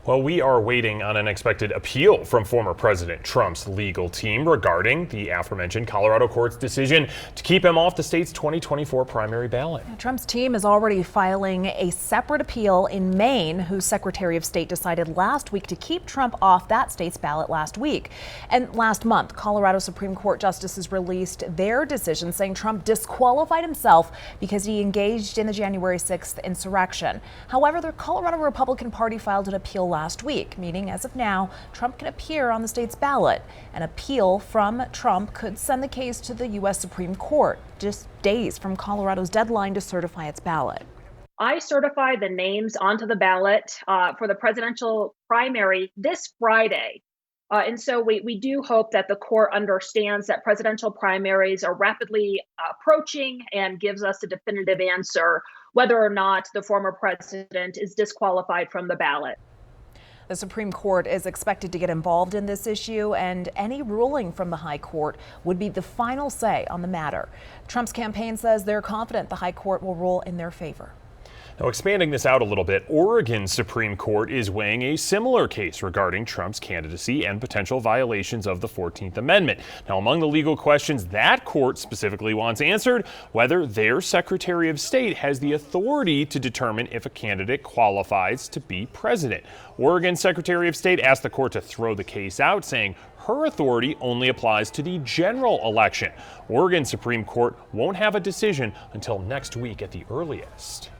Well, we are waiting on an expected appeal from former President Trump's legal team regarding the aforementioned Colorado court's decision to keep him off the state's 2024 primary ballot. Trump's team is already filing a separate appeal in Maine, whose Secretary of State decided last week to keep Trump off that state's ballot last week. And last month, Colorado Supreme Court justices released their decision saying Trump disqualified himself because he engaged in the January 6th insurrection. However, the Colorado Republican Party filed an appeal last week, meaning as of now, Trump can appear on the state's ballot. An appeal from Trump could send the case to the U.S. Supreme Court, just days from Colorado's deadline to certify its ballot. I certify the names onto the ballot for the presidential primary this Friday. And so we do hope that the court understands that presidential primaries are rapidly approaching and gives us a definitive answer whether or not the former president is disqualified from the ballot. The Supreme Court is expected to get involved in this issue, and any ruling from the High Court would be the final say on the matter. Trump's campaign says they're confident the High Court will rule in their favor. Now, expanding this out a little bit, Oregon's Supreme Court is weighing a similar case regarding Trump's candidacy and potential violations of the 14th Amendment. Now, among the legal questions that court specifically wants answered, whether their Secretary of State has the authority to determine if a candidate qualifies to be president. Oregon's Secretary of State asked the court to throw the case out, saying her authority only applies to the general election. Oregon Supreme Court won't have a decision until next week at the earliest.